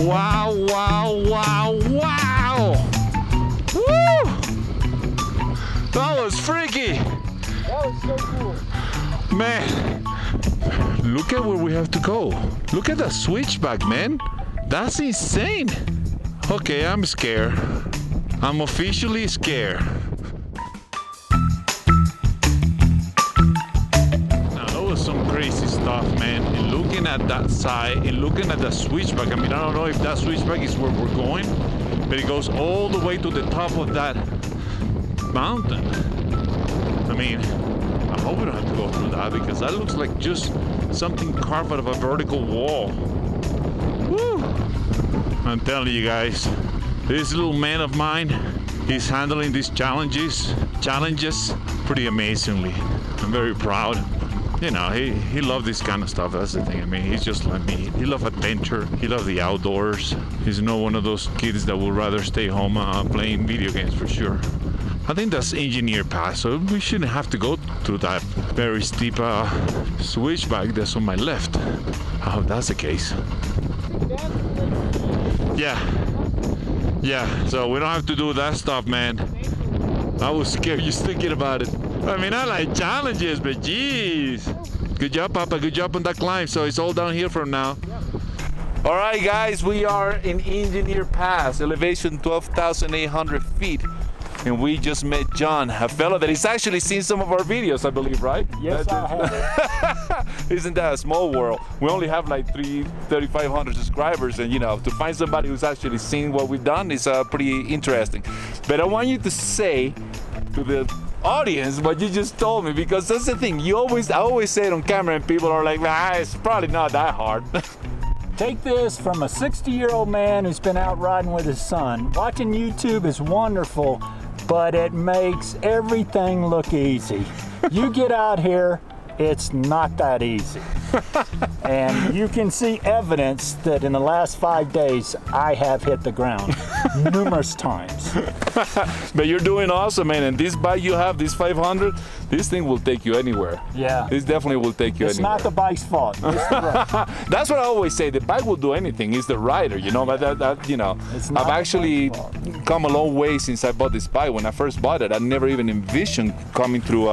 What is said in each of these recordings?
Wow, wow, wow, wow! Woo! That was freaky! That was so cool. Man, look at where we have to go. Look at that switchback, man. That's insane. Okay, I'm scared. I'm officially scared. Now, that was some crazy stuff, man. And looking at that side and looking at the switchback, I mean, I don't know if that switchback is where we're going, but it goes all the way to the top of that mountain. I mean, I hope we don't have to go through that because that looks like just something carved out of a vertical wall. Woo! I'm telling you guys, this little man of mine, he's handling these challenges pretty amazingly. I'm very proud. You know, he loves this kind of stuff. That's the thing. I mean, he's just like me. He loves adventure. He loves the outdoors. He's not one of those kids that would rather stay home playing video games for sure. I think that's Engineer Pass, so we shouldn't have to go through that very steep switchback that's on my left. I hope that's the case. Yeah, so we don't have to do that stuff, man. I was scared just thinking about it. I mean, I like challenges, but geez. Good job, Papa, good job on that climb. So it's all downhill from now. All right, guys, we are in Engineer Pass, elevation 12,800 feet. And we just met John, a fellow that he's actually seen some of our videos, I believe, right? Yes, I have. Isn't that a small world? We only have like 3,500 subscribers, and you know, to find somebody who's actually seen what we've done is pretty interesting. But I want you to say to the audience what you just told me, because that's the thing. I always say it on camera, and people are like, it's probably not that hard. Take this from a 60-year-old man who's been out riding with his son. Watching YouTube is wonderful, but it makes everything look easy. You get out here, it's not that easy. And you can see evidence that in the last 5 days, I have hit the ground numerous times. But you're doing awesome, man. And this bike you have, this 500, this thing will take you anywhere. Yeah. This definitely will take you It's anywhere. not the bike's fault. It's the road. That's what I always say. The bike will do anything. It's the rider, you know. But I've actually come a long way since I bought this bike. When I first bought it, I never even envisioned coming through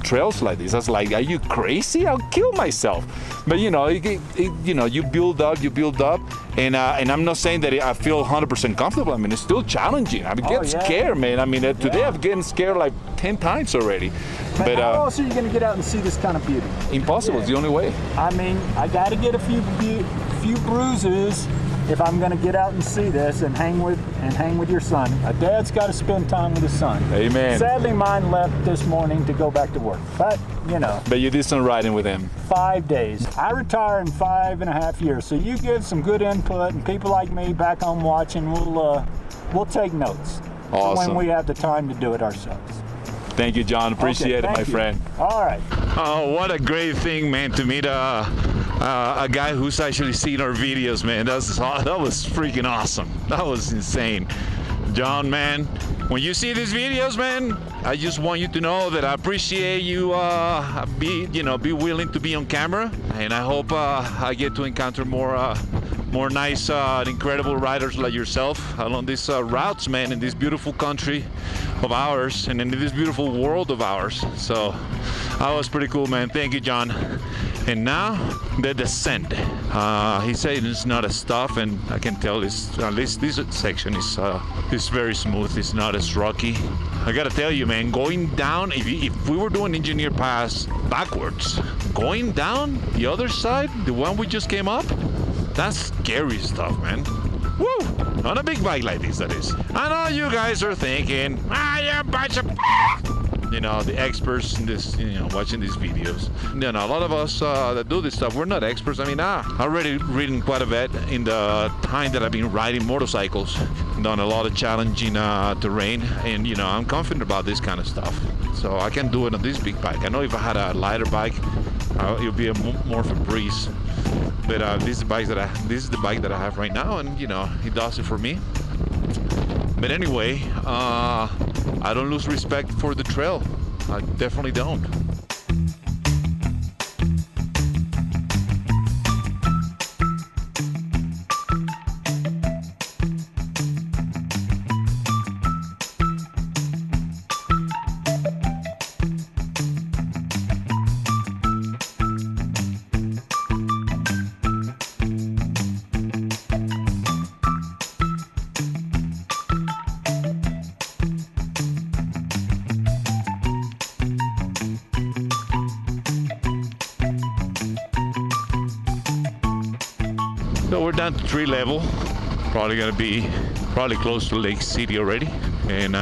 trails like this. I was like, are you crazy? I'll kill myself. But you know, you build up, and I'm not saying that I feel 100% comfortable. I mean, it's still challenging. I get scared, man. I mean, today I've gotten scared like 10 times already. But how else are you going to get out and see this kind of beauty? Impossible. It's the only way. I mean, I got to get a few bruises if I'm going to get out and see this and hang with your son. A dad's got to spend time with his son. Amen. Sadly, mine left this morning to go back to work, but you know. But you did some riding with him. 5 days. I retire in 5.5 years, so you give some good input, and people like me back home watching, we'll take notes. Awesome. When we have the time to do it ourselves. Thank you, John. Appreciate it, my friend. All right. Oh, what a great thing, man, to meet a guy who's actually seen our videos, man. That was freaking awesome. That was insane. John, man, when you see these videos, man, I just want you to know that I appreciate you be willing to be on camera, and I hope I get to encounter more nice incredible riders like yourself along these routes, man, in this beautiful country of ours and in this beautiful world of ours. So that was pretty cool, man. Thank you, John. And now the descent. He said it's not as tough, and I can tell this, at least this section is very smooth. It's not as rocky. I gotta tell you, man, going down, if we were doing Engineer Pass backwards, going down the other side, the one we just came up, that's scary stuff, man. Woo! On a big bike like this, that is. I know you guys are thinking, you're a bunch of the experts in this, watching these videos. A lot of us that do this stuff, we're not experts. I mean, I've already ridden quite a bit in the time that I've been riding motorcycles, done a lot of challenging terrain, and I'm confident about this kind of stuff. So I can do it on this big bike. I know if I had a lighter bike, it would be more of a breeze. But this is the bike that I have right now, and it does it for me. But anyway, I don't lose respect for the trail. I definitely don't. So we're down to 3 level. Probably gonna be close to Lake City already. And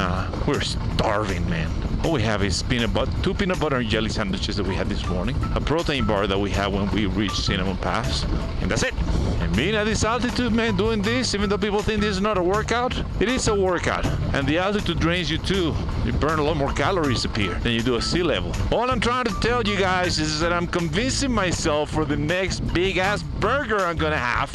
we're starving, man. All we have is 2 peanut butter and jelly sandwiches that we had this morning, a protein bar that we had when we reached Cinnamon Pass, and that's it. And being at this altitude, man, doing this, even though people think this is not a workout, it is a workout. And the altitude drains you too. You burn a lot more calories up here than you do at sea level. All I'm trying to tell you guys is that I'm convincing myself for the next big ass burger I'm gonna have.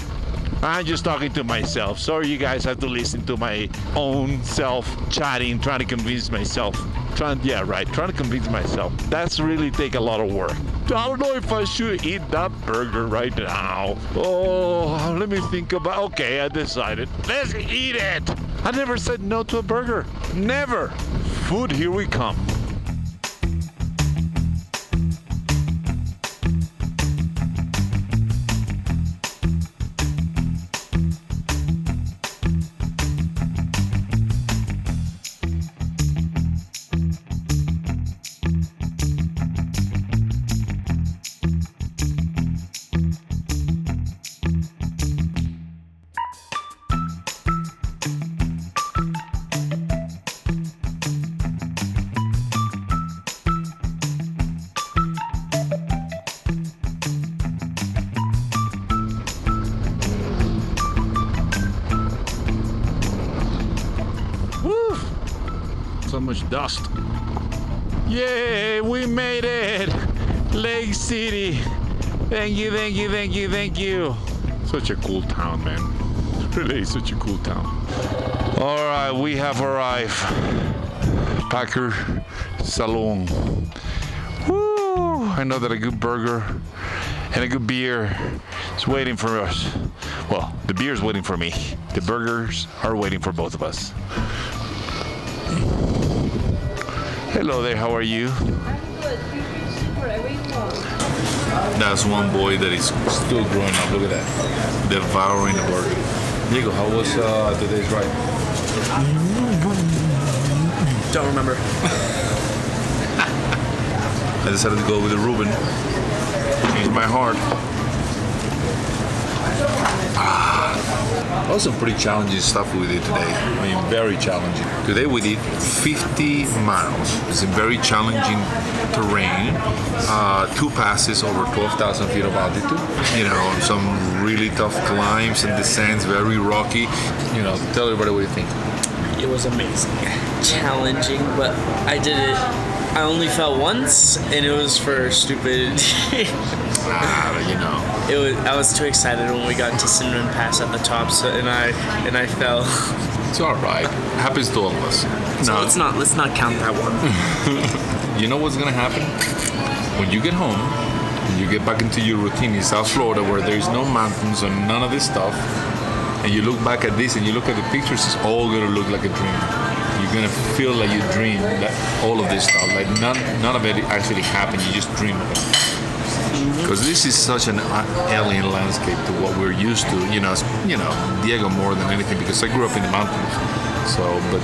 I'm just talking to myself. Sorry you guys have to listen to my own self chatting, trying to convince myself. Trying to convince myself. That's really take a lot of work. I don't know if I should eat that burger right now. Oh, let me think about. Okay, I decided. Let's eat it. I never said no to a burger. Never. Food, here we come. So much dust. Yay, we made it! Lake City. Thank you, thank you, thank you, thank you. Such a cool town, man. Really, such a cool town. All right, we have arrived. Packer Saloon. Woo! I know that a good burger and a good beer is waiting for us. Well, the beer is waiting for me. The burgers are waiting for both of us. Hello there, how are you? I'm good. You can see whatever you want. That's one boy that is still growing up. Look at that. Devouring the burger. Diego, how was today's ride? Don't remember. I decided to go with the Reuben. Changed my heart. That was some pretty challenging stuff we did today. I mean, very challenging. Today we did 50 miles. It's a very challenging terrain. 2 passes over 12,000 feet of altitude. You know, some really tough climbs and descents, very rocky. You know, tell everybody what you think. It was amazing. Challenging, but I did it. I only fell once, and it was for stupid. You know. I was too excited when we got to Cinnamon Pass at the top, so and I fell. It's all right. Happens to all of us. So let's not count that one. You know what's gonna happen? When you get home, and you get back into your routine in South Florida where there's no mountains and none of this stuff, and you look back at this and you look at the pictures, it's all gonna look like a dream. You're gonna feel like you dream that all of this stuff. Like none of it actually happened, you just dream of it. Because this is such an alien landscape to what we're used to. You know, Diego more than anything because I grew up in the mountains. So, but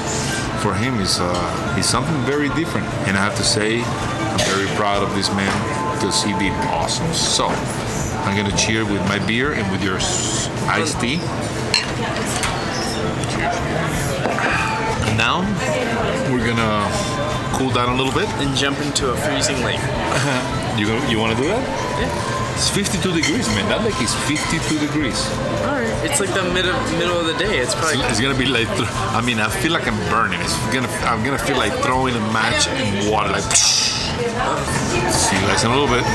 for him, he's something very different. And I have to say, I'm very proud of this man because he did awesome. So, I'm gonna cheer with my beer and with your iced tea. Cheers. And now we're gonna cool down a little bit And jump into a freezing lake. You want to do that? Yeah. It's 52 degrees, man. That lake is 52 degrees. All right. It's like the middle of the day. It's probably. It's gonna be like, I mean, I feel like I'm burning. I'm gonna feel like throwing a match in water, like. See you guys in a little bit.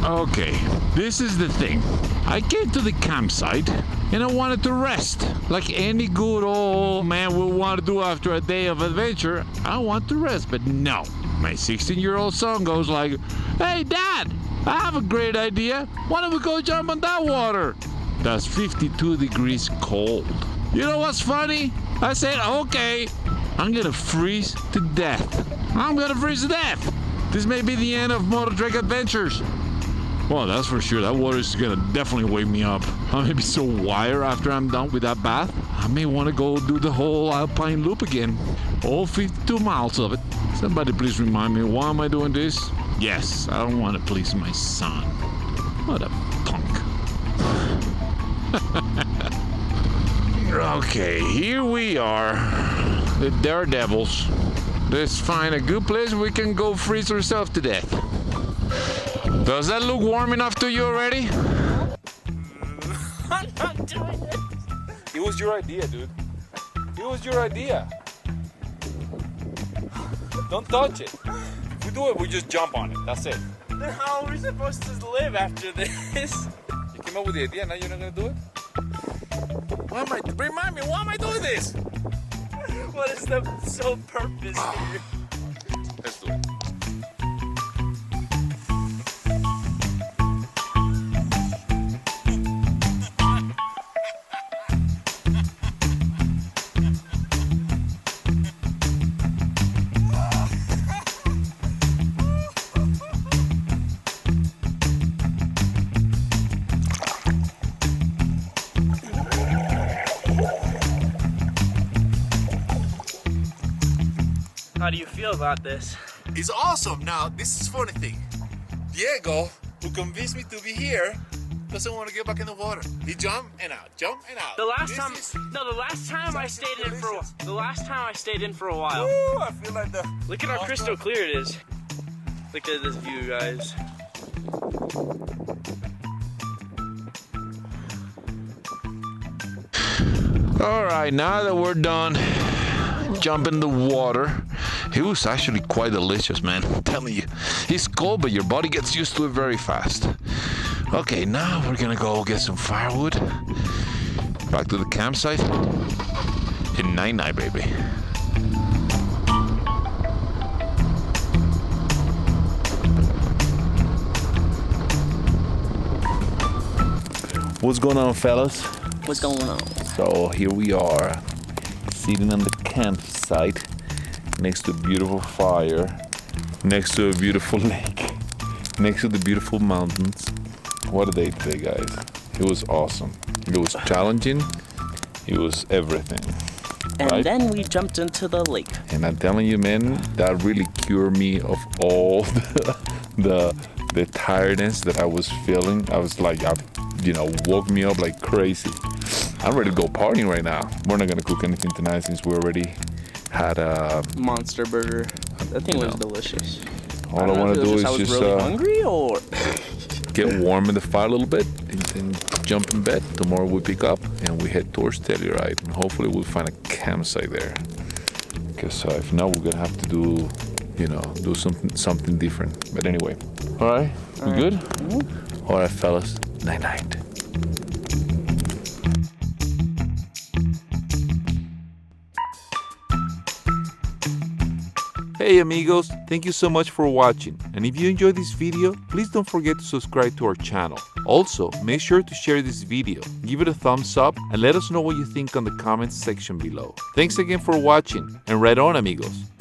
Okay, this is the thing. I came to the campsite and I wanted to rest. Like any good old man would want to do after a day of adventure, I want to rest. But no, my 16-year-old son goes like, "Hey Dad, I have a great idea. Why don't we go jump on that water?" That's 52 degrees cold. You know what's funny? I said, okay, I'm gonna freeze to death. I'm gonna freeze to death. This may be the end of Moto Drake adventures. Well, that's for sure. That water is gonna definitely wake me up. I may be so wired after I'm done with that bath. I may want to go do the whole Alpine loop again. All 52 miles of it. Somebody please remind me, why am I doing this? Yes, I don't want to please my son. What a punk. Okay, here we are. The daredevils. Let's find a good place we can go freeze ourselves to death. Does that look warm enough to you already? I'm not doing it. It was your idea, dude. It was your idea. Don't touch it. If we do it, we just jump on it. That's it. Then how are we supposed to live after this? You came up with the idea, now you're not gonna do it? Remind me, why am I doing this? What is the sole purpose here? Let's do it. How do you feel about this? It's awesome. Now, this is funny thing. Diego, who convinced me to be here, doesn't want to get back in the water. He jump and out. The last time I stayed in for a while. Ooh, I feel like the... Look at how crystal clear it is. Look at this view, guys. All right, now that we're done jumping the water, it was actually quite delicious, man. I'm telling you, it's cold, but your body gets used to it very fast. Okay, now we're gonna go get some firewood. Back to the campsite. And night-night, baby. What's going on, fellas? What's going on? So here we are, sitting on the campsite, next to a beautiful fire, next to a beautiful lake, next to the beautiful mountains. What a day today, guys. It was awesome. It was challenging. It was everything. And right? then we jumped into the lake. And I'm telling you, man, that really cured me of all the tiredness that I was feeling. I was like, woke me up like crazy. I'm ready to go partying right now. We're not gonna cook anything tonight since we already had a Monster burger. That thing was delicious. All I want to do is I was just really hungry, or get warm in the fire a little bit and then jump in bed. Tomorrow we pick up and we head towards Telluride, and hopefully we'll find a campsite there. Because if not, we're gonna have to do something different. But anyway, all right, we good? Mm-hmm. All right, fellas, night night. Hey amigos, thank you so much for watching, and if you enjoyed this video, please don't forget to subscribe to our channel. Also, make sure to share this video, give it a thumbs up, and let us know what you think on the comments section below. Thanks again for watching, and right on amigos!